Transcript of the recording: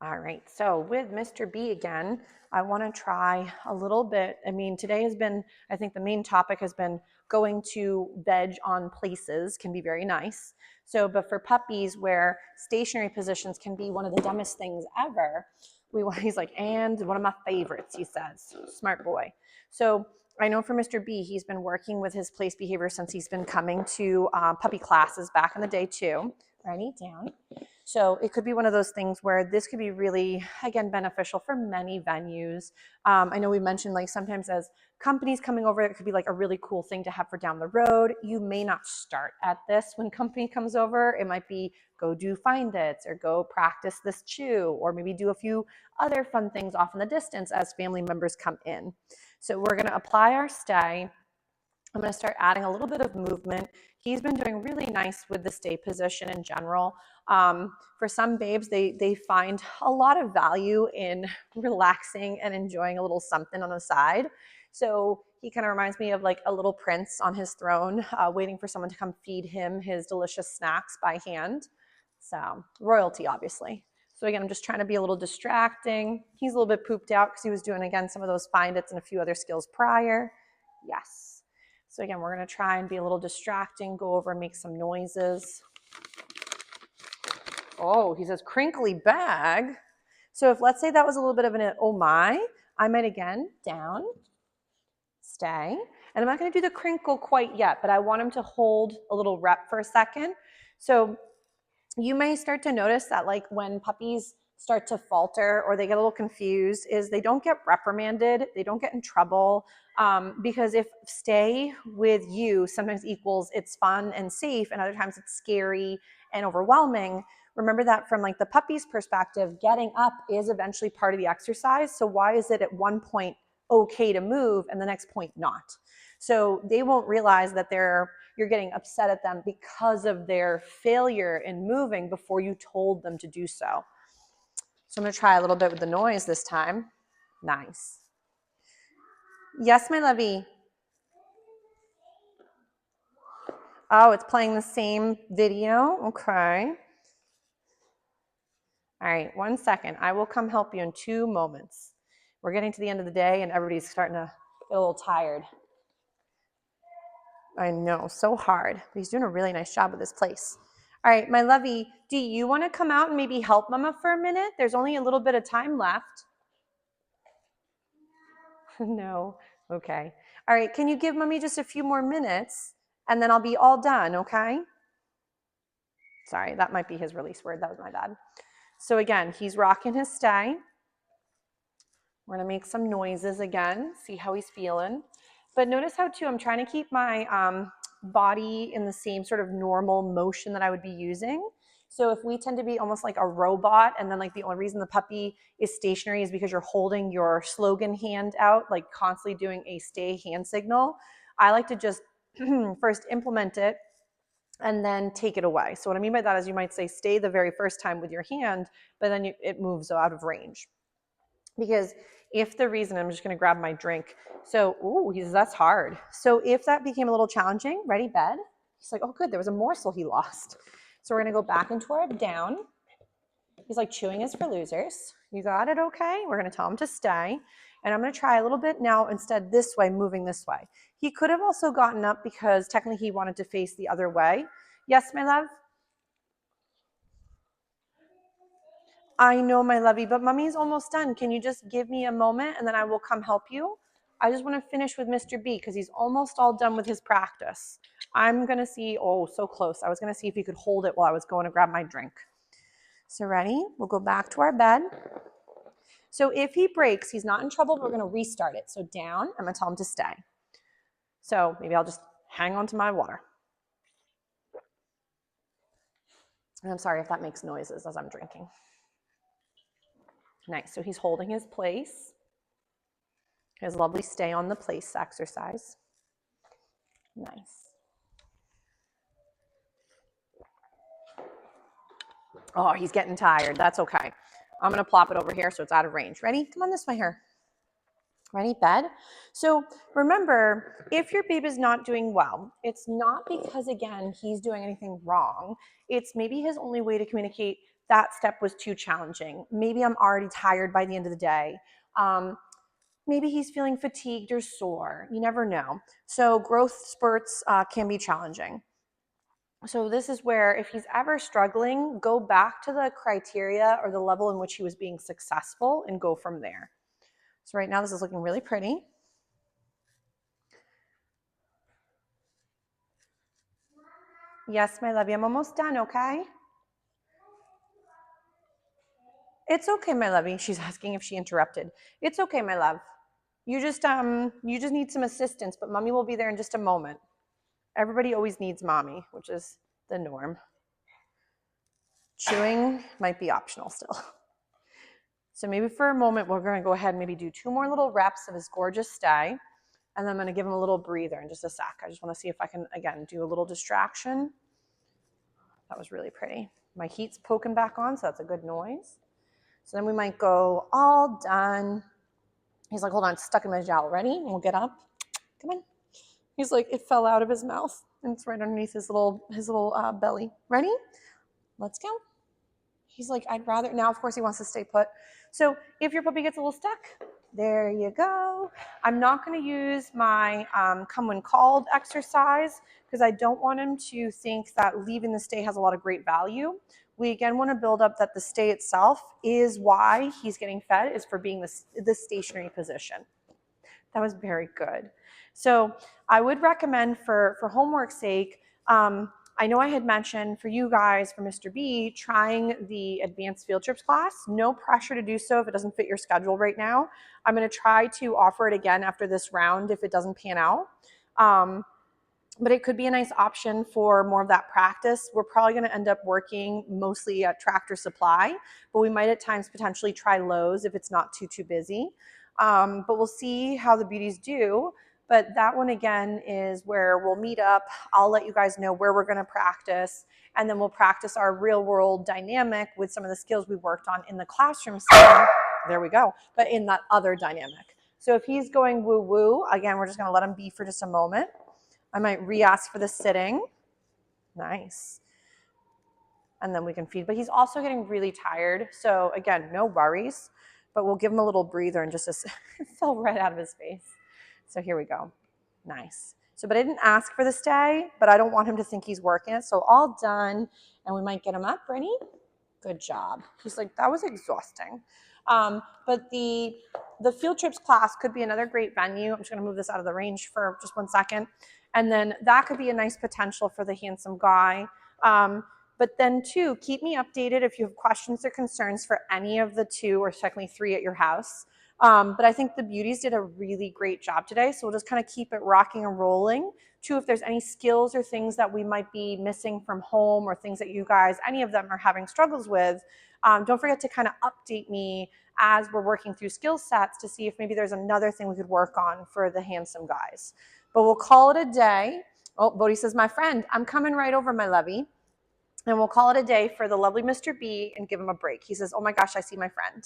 All right, so with Mr. B again, I want to try a little bit. I mean, today has been, I think the main topic has been going to veg on places can be very nice. So, but for puppies where stationary positions can be one of the dumbest things ever, he's like, and one of my favorites, he says, smart boy. So I know for Mr. B, he's been working with his place behavior since he's been coming to puppy classes back in the day too. Write it down. So it could be one of those things where this could be really, again, beneficial for many venues. I know we mentioned like sometimes as companies coming over, it could be like a really cool thing to have for down the road. You may not start at this when company comes over. It might be go do find its or go practice this chew, or maybe do a few other fun things off in the distance as family members come in. So we're going to apply our stay. I'm going to start adding a little bit of movement. He's been doing really nice with the stay position in general. For some babes, they find a lot of value in relaxing and enjoying a little something on the side. So he kind of reminds me of like a little prince on his throne, waiting for someone to come feed him his delicious snacks by hand. So royalty, obviously. So again, I'm just trying to be a little distracting. He's a little bit pooped out because he was doing, again, some of those find its and a few other skills prior. Yes. So again, we're going to try and be a little distracting, go over and make some noises. Oh, he says crinkly bag. So if let's say that was a little bit of an oh my, I might again down, stay. And I'm not going to do the crinkle quite yet, but I want him to hold a little rep for a second. So you may start to notice that like when puppies start to falter or they get a little confused is they don't get reprimanded, they don't get in trouble, because if stay with you sometimes equals it's fun and safe and other times it's scary and overwhelming, remember that from like the puppy's perspective, getting up is eventually part of the exercise. So why is it at one point okay to move and the next point not? So they won't realize that you're getting upset at them because of their failure in moving before you told them to do so. So I'm going to try a little bit with the noise this time. Nice. Yes, my lovey. Oh, it's playing the same video. Okay. All right, 1 second. I will come help you in 2 moments. We're getting to the end of the day and everybody's starting to get a little tired. I know, so hard. But he's doing a really nice job with this place. All right, my lovey, do you want to come out and maybe help Mama for a minute? There's only a little bit of time left. No, okay. All right, can you give Mommy just a few more minutes and then I'll be all done, okay? Sorry, that might be his release word. That was my bad. So again, he's rocking his stay. We're gonna make some noises again, see how he's feeling. But notice how too, I'm trying to keep my body in the same sort of normal motion that I would be using. So if we tend to be almost like a robot, and then like the only reason the puppy is stationary is because you're holding your slogan hand out, like constantly doing a stay hand signal, I like to just first implement it and then take it away. So what I mean by that is you might say stay the very first time with your hand, but then it moves out of range. Because if the reason, I'm just going to grab my drink. So, ooh, he says, that's hard. So if that became a little challenging, ready, bed? He's like, oh, good, there was a morsel he lost. So we're going to go back into our down. He's like, chewing is for losers. You got it, okay? We're going to tell him to stay. And I'm going to try a little bit now instead this way, moving this way. He could have also gotten up because technically he wanted to face the other way. Yes, my love? I know, my lovey, but Mommy's almost done. Can you just give me a moment and then I will come help you? I just want to finish with Mr. B because he's almost all done with his practice. I'm going to see, oh, so close. I was going to see if he could hold it while I was going to grab my drink. So ready? We'll go back to our bed. So if he breaks, he's not in trouble. We're going to restart it. So down, I'm going to tell him to stay. So maybe I'll just hang on to my water. And I'm sorry if that makes noises as I'm drinking. Nice, so he's holding his place. His lovely stay on the place exercise. Nice. Oh, he's getting tired, that's okay. I'm gonna plop it over here so it's out of range. Ready? Come on this way here. Ready, bed? So remember, if your babe is not doing well, it's not because, again, he's doing anything wrong. It's maybe his only way to communicate that step was too challenging. Maybe I'm already tired by the end of the day. Maybe he's feeling fatigued or sore. You never know. So growth spurts can be challenging. So this is where if he's ever struggling, go back to the criteria or the level in which he was being successful and go from there. So right now this is looking really pretty. Yes, my lovey, I'm almost done, okay? It's okay, my lovey. She's asking if she interrupted. It's okay, my love. You just need some assistance, but mommy will be there in just a moment. Everybody always needs mommy, which is the norm. Chewing might be optional still. So maybe for a moment, we're going to go ahead and maybe do 2 more little reps of his gorgeous stay. And then I'm going to give him a little breather in just a sec. I just want to see if I can, again, do a little distraction. That was really pretty. My heat's poking back on, so that's a good noise. So then we might go, all done. He's like, hold on, it's stuck in my jowl. Ready? And we'll get up. Come on. He's like, it fell out of his mouth, and it's right underneath his little belly. Ready? Let's go. He's like, I'd rather, now of course he wants to stay put. So if your puppy gets a little stuck, there you go. I'm not going to use my come when called exercise because I don't want him to think that leaving the stay has a lot of great value. We again want to build up that the stay itself is why he's getting fed, is for being the stationary position. That was very good. So I would recommend for homework's sake, I know I had mentioned for you guys, for Mr. B, trying the advanced field trips class. No pressure to do so if it doesn't fit your schedule right now. I'm going to try to offer it again after this round if it doesn't pan out. But it could be a nice option for more of that practice. We're probably going to end up working mostly at Tractor Supply, but we might at times potentially try Lowe's if it's not too busy. But we'll see how the beauties do. But that one again is where we'll meet up. I'll let you guys know where we're going to practice, and then we'll practice our real world dynamic with some of the skills we worked on in the classroom setting. There we go. But in that other dynamic. So if he's going woo woo, again, we're just going to let him be for just a moment. I might re-ask for the sitting. Nice. And then we can feed. But he's also getting really tired. So again, no worries. But we'll give him a little breather and just it fell right out of his face. So here we go. Nice. So, but I didn't ask for the stay, but I don't want him to think he's working it. So all done. And we might get him up. Ready? Good job. He's like, that was exhausting. But the field trips class could be another great venue. I'm just going to move this out of the range for just 1 second. And then that could be a nice potential for the handsome guy. But then too, keep me updated if you have questions or concerns for any of the 2 or technically 3 at your house. But I think the beauties did a really great job today. So we'll just kind of keep it rocking and rolling. Too, if there's any skills or things that we might be missing from home or things that you guys, any of them are having struggles with, don't forget to kind of update me as we're working through skill sets to see if maybe there's another thing we could work on for the handsome guys. But we'll call it a day. Oh, Bodie says, my friend, I'm coming right over, my lovey. And we'll call it a day for the lovely Mr. B and give him a break. He says, oh my gosh, I see my friend.